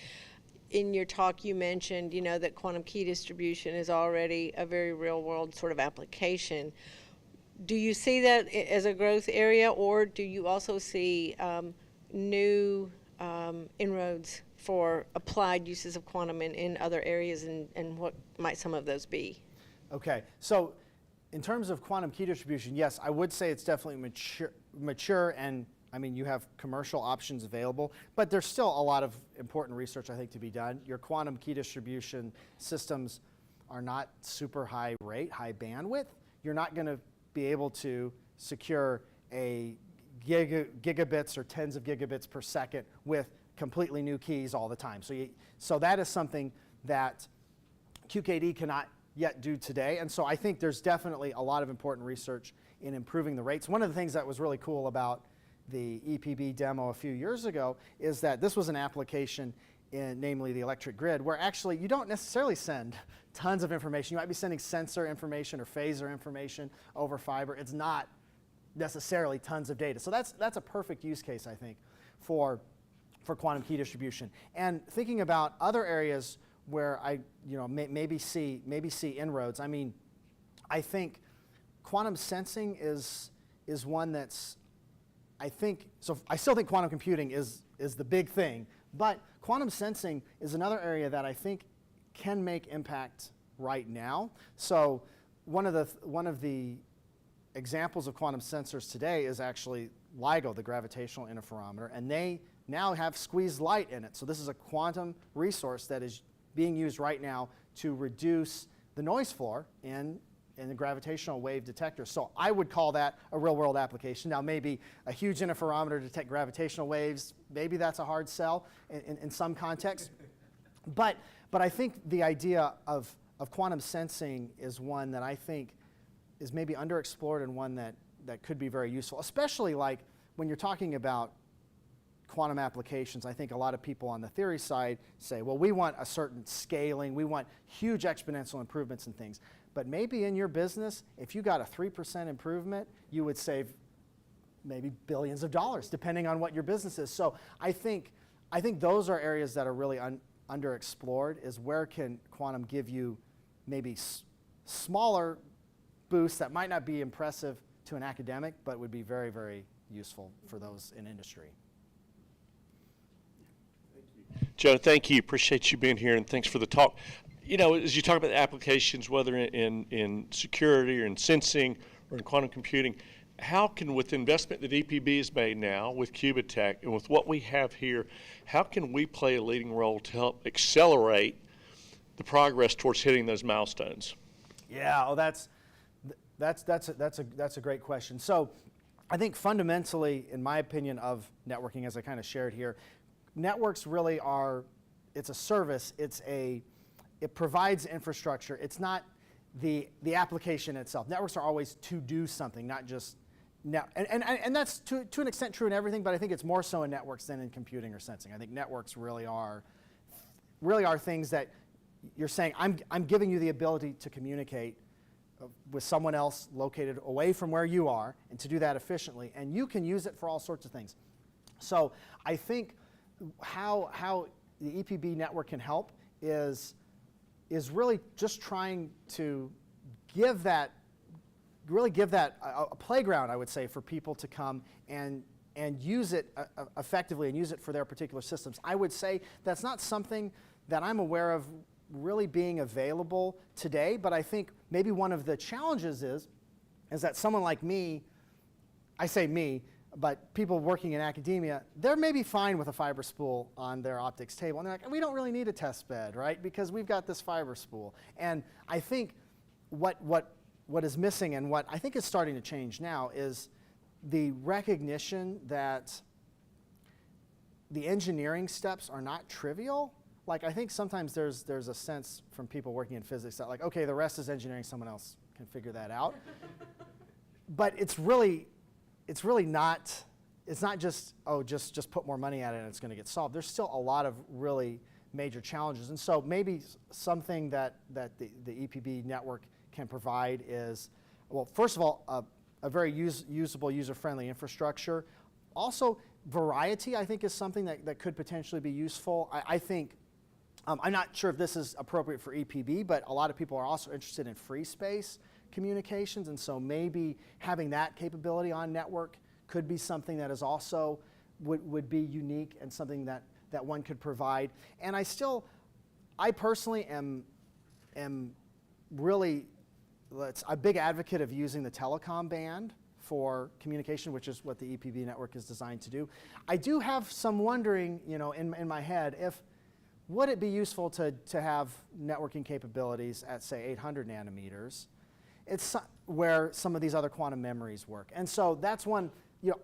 in your talk, you mentioned, that quantum key distribution is already a very real-world sort of application. Do you see that as a growth area, or do you also see new inroads for applied uses of quantum in other areas, and what might some of those be? Okay, so in terms of quantum key distribution, yes, I would say it's definitely mature, and I mean, you have commercial options available, but there's still a lot of important research, I think, to be done. Your quantum key distribution systems are not super high rate, high bandwidth. You're not going to be able to secure a gigabits or tens of gigabits per second with completely new keys all the time. So that is something that QKD cannot yet do today. And so I think there's definitely a lot of important research in improving the rates. One of the things that was really cool about the EPB demo a few years ago is that this was an application in, namely the electric grid, where actually you don't necessarily send tons of information. You might be sending sensor information or phasor information over fiber. It's not necessarily tons of data. So that's a perfect use case, I think, for quantum key distribution. And thinking about other areas where I maybe see inroads. I mean, I think quantum sensing is one that's, I still think quantum computing is the big thing, but quantum sensing is another area that I think can make impact right now. So one of the examples of quantum sensors today is actually LIGO, the gravitational interferometer, and they now have squeezed light in it. So this is a quantum resource that is being used right now to reduce the noise floor in the gravitational wave detector. So I would call that a real-world application. Now, maybe a huge interferometer to detect gravitational waves, maybe that's a hard sell in some contexts. But I think the idea of quantum sensing is one that I think is maybe underexplored and one that could be very useful, especially like when you're talking about quantum applications. I think a lot of people on the theory side say, well, we want a certain scaling, we want huge exponential improvements in things. But maybe in your business, if you got a 3% improvement, you would save maybe billions of dollars, depending on what your business is. So I think those are areas that are really underexplored, is where can quantum give you maybe smaller boosts that might not be impressive to an academic, but would be very, very useful for those in industry. Joe, thank you. Appreciate you being here, and thanks for the talk. As you talk about the applications, whether in security or in sensing or in quantum computing, how can, with investment that EPB has made now with Cubatech and with what we have here, how can we play a leading role to help accelerate the progress towards hitting those milestones? Yeah, that's a great question. So I think fundamentally, in my opinion of networking, as I kind of shared here, networks really are, it's a service, it provides infrastructure. It's not the application itself. Networks are always to do something, not just, and that's to an extent true in everything, but I think it's more so in networks than in computing or sensing. I think networks really are things that you're saying, I'm giving you the ability to communicate with someone else located away from where you are, and to do that efficiently, and you can use it for all sorts of things. So I think how the EPB network can help is really just trying to give that a playground, I would say, for people to come and use it effectively and use it for their particular systems. I would say that's not something that I'm aware of really being available today, but I think maybe one of the challenges is that someone like me, I say me, but people working in academia, they're maybe fine with a fiber spool on their optics table. And they're like, we don't really need a test bed, right? Because we've got this fiber spool. And I think what is missing and what I think is starting to change now is the recognition that the engineering steps are not trivial. Like, I think sometimes there's a sense from people working in physics that, like, okay, the rest is engineering, someone else can figure that out. But it's really not, it's not just, oh, just put more money at it and it's going to get solved. There's still a lot of really major challenges. And so maybe something that the EPB network can provide is, well, first of all, a very usable, user-friendly infrastructure. Also, variety, I think, is something that could potentially be useful. I think, I'm not sure if this is appropriate for EPB, but a lot of people are also interested in free space communications, and so maybe having that capability on network could be something that is also would be unique and something that one could provide. And I personally am really a big advocate of using the telecom band for communication, which is what the EPB network is designed to do. I do have some wondering, in my head, would it be useful to have networking capabilities at, say, 800 nanometers? It's where some of these other quantum memories work. And so that's one,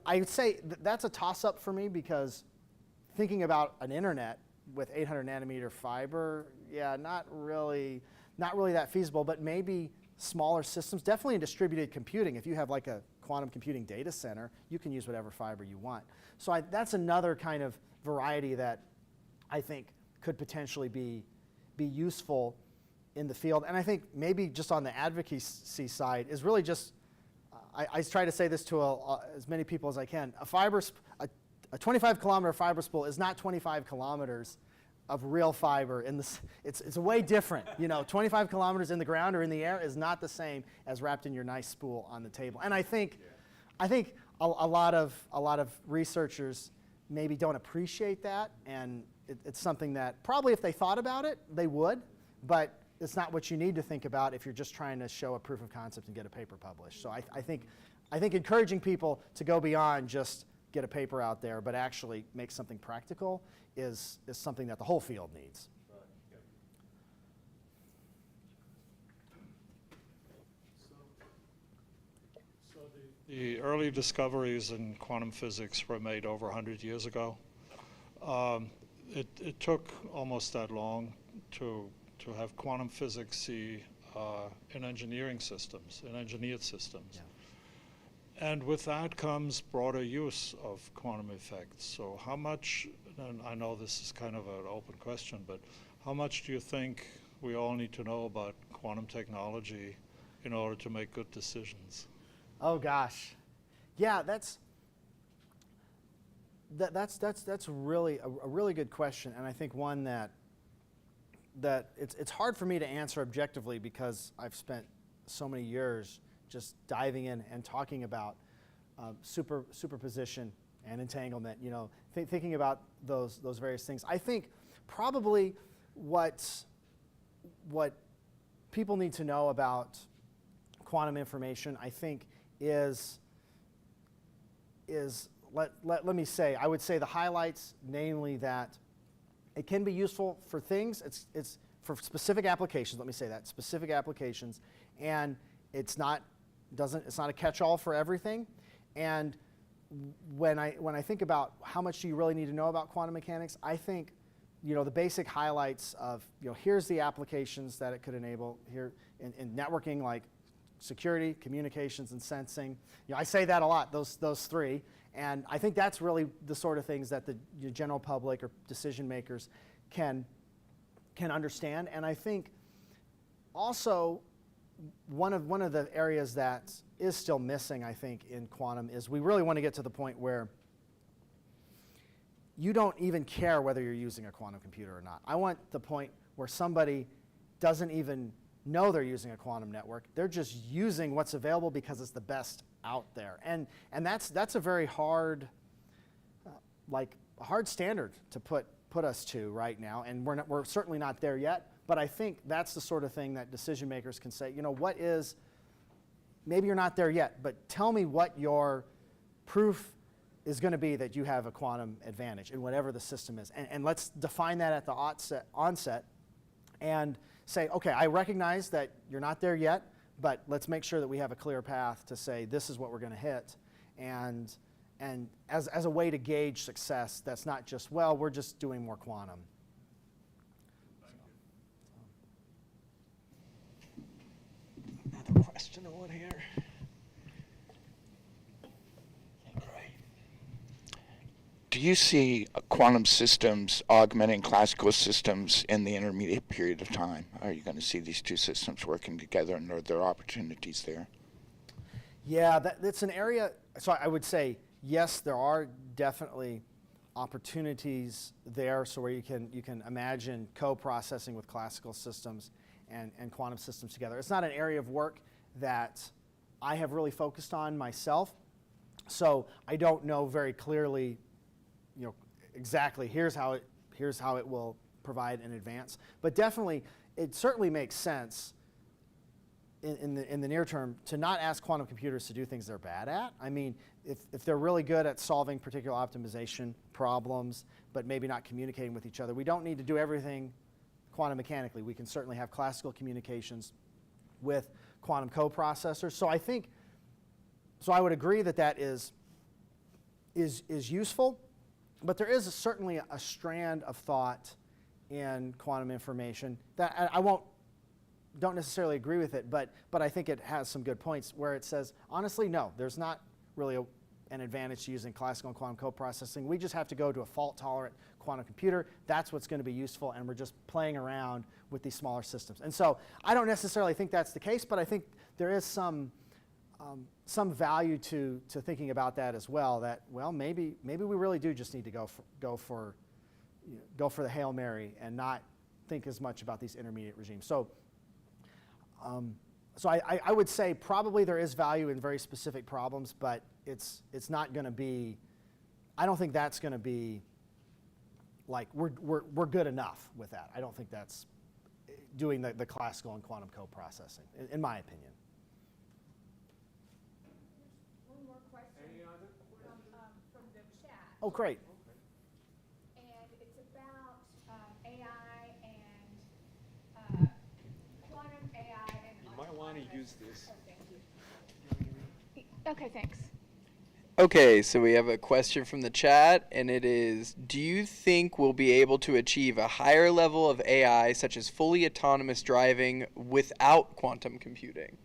I would say that's a toss-up for me, because thinking about an internet with 800 nanometer fiber, yeah, not really that feasible, but maybe smaller systems, definitely in distributed computing. If you have like a quantum computing data center, you can use whatever fiber you want. So that's another kind of variety that I think could potentially be useful in the field. And I think maybe just on the advocacy side is really just, I try to say this to as many people as I can, a 25 kilometer fiber spool is not 25 kilometers of real fiber. It's way different. 25 kilometers in the ground or in the air is not the same as wrapped in your nice spool on the table. And I think a lot of researchers maybe don't appreciate that, and it's something that probably if they thought about it, they would, but it's not what you need to think about if you're just trying to show a proof of concept and get a paper published. So I think encouraging people to go beyond just get a paper out there, but actually make something practical is something that the whole field needs. So the early discoveries in quantum physics were made over 100 years ago. It took almost that long to have quantum physics see in engineering systems, in engineered systems. Yeah. And with that comes broader use of quantum effects. So how much, and I know this is kind of an open question, but how much do you think we all need to know about quantum technology in order to make good decisions? Oh gosh, yeah, that's really a really good question, and I think one that it's hard for me to answer objectively, because I've spent so many years just diving in and talking about superposition and entanglement. Thinking about those various things. I think probably what people need to know about quantum information, I think, is let me say, I would say the highlights, namely that it can be useful for things. It's for specific applications. Let me say that, specific applications, and it's not a catch-all for everything. And when I think about how much do you really need to know about quantum mechanics, I think the basic highlights of here's the applications that it could enable here in networking, like security, communications, and sensing. I say that a lot, those three. And I think that's really the sort of things that the general public or decision makers can understand. And I think also one of the areas that is still missing, I think, in quantum is we really want to get to the point where you don't even care whether you're using a quantum computer or not. I want the point where somebody doesn't even know they're using a quantum network. They're just using what's available because it's the best out there. And that's a very hard standard to put us to right now. And we're certainly not there yet. But I think that's the sort of thing that decision makers can say, what is, maybe you're not there yet, but tell me what your proof is going to be that you have a quantum advantage in whatever the system is. And let's define that at the onset and say, okay, I recognize that you're not there yet, but let's make sure that we have a clear path to say this is what we're going to hit. And as a way to gauge success, that's not just, well, we're just doing more quantum. Another question over here. Do you see quantum systems augmenting classical systems in the intermediate period of time? Are you going to see these two systems working together, and are there opportunities there? Yeah, that's an area. So I would say yes, there are definitely opportunities there. So where you can imagine co-processing with classical systems and quantum systems together. It's not an area of work that I have really focused on myself. So I don't know very clearly, exactly here's how it will provide an advance. But definitely, it certainly makes sense in the near term to not ask quantum computers to do things they're bad at. I mean, if they're really good at solving particular optimization problems, but maybe not communicating with each other, we don't need to do everything quantum mechanically. We can certainly have classical communications with quantum coprocessors. So I would agree that is useful. But there is certainly a strand of thought in quantum information that I don't necessarily agree with it, but I think it has some good points where it says, honestly, no, there's not really an advantage to using classical and quantum coprocessing. We just have to go to a fault-tolerant quantum computer. That's what's going to be useful, and we're just playing around with these smaller systems. And so I don't necessarily think that's the case, but I think there is some value to thinking about that as well. That, well, maybe we really do just need to go for the Hail Mary and not think as much about these intermediate regimes. So I would say probably there is value in very specific problems, but it's not going to be. I don't think that's going to be like we're good enough with that. I don't think that's doing the classical and quantum coprocessing, in my opinion. Oh, great. And it's about AI and quantum AI and. You might want to use this. Oh, thank you. Okay, thanks. Okay, so we have a question from the chat, and it is, do you think we'll be able to achieve a higher level of AI, such as fully autonomous driving, without quantum computing?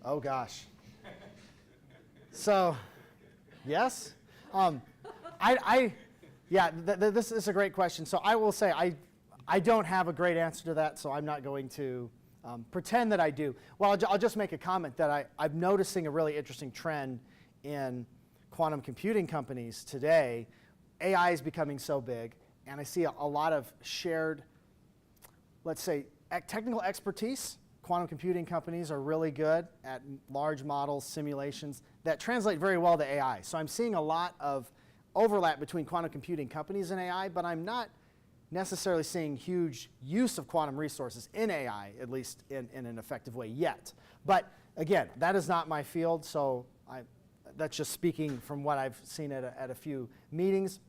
Oh, gosh. So, yes. This is a great question. So I will say I don't have a great answer to that, so I'm not going to pretend that I do. Well, I'll just make a comment that I'm noticing a really interesting trend in quantum computing companies today. AI is becoming so big, and I see a lot of shared, let's say, technical expertise. Quantum computing companies are really good at large models, simulations, that translate very well to AI. So I'm seeing a lot of overlap between quantum computing companies and AI, but I'm not necessarily seeing huge use of quantum resources in AI, at least in an effective way yet. But again, that is not my field, so that's just speaking from what I've seen at a few meetings.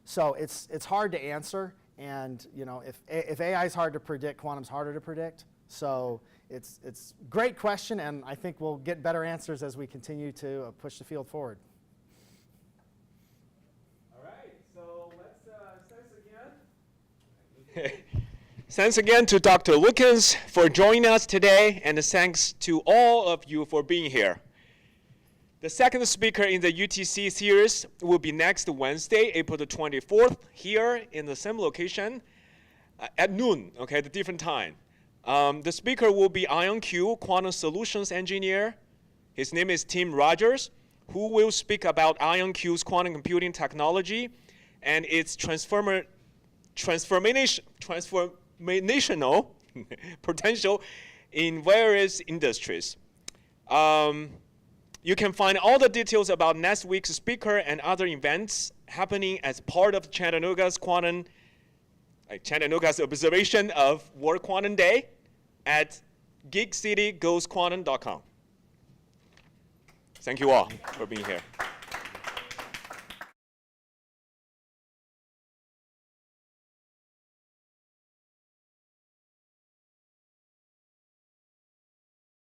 So it's hard to answer, and if AI is hard to predict, quantum's harder to predict. So it's a great question, and I think we'll get better answers as we continue to push the field forward. All right, so let's thanks again. Thanks again to Dr. Lukens for joining us today, and thanks to all of you for being here. The second speaker in the UTC series will be next Wednesday, April the 24th, here in the same location at noon, okay, at a different time. The speaker will be IonQ Quantum Solutions Engineer. His name is Tim Rogers, who will speak about IonQ's quantum computing technology and its transformational potential in various industries. You can find all the details about next week's speaker and other events happening as part of Chattanooga's observation of World Quantum Day at geekcitygoesquantum.com. Thank you all for being here.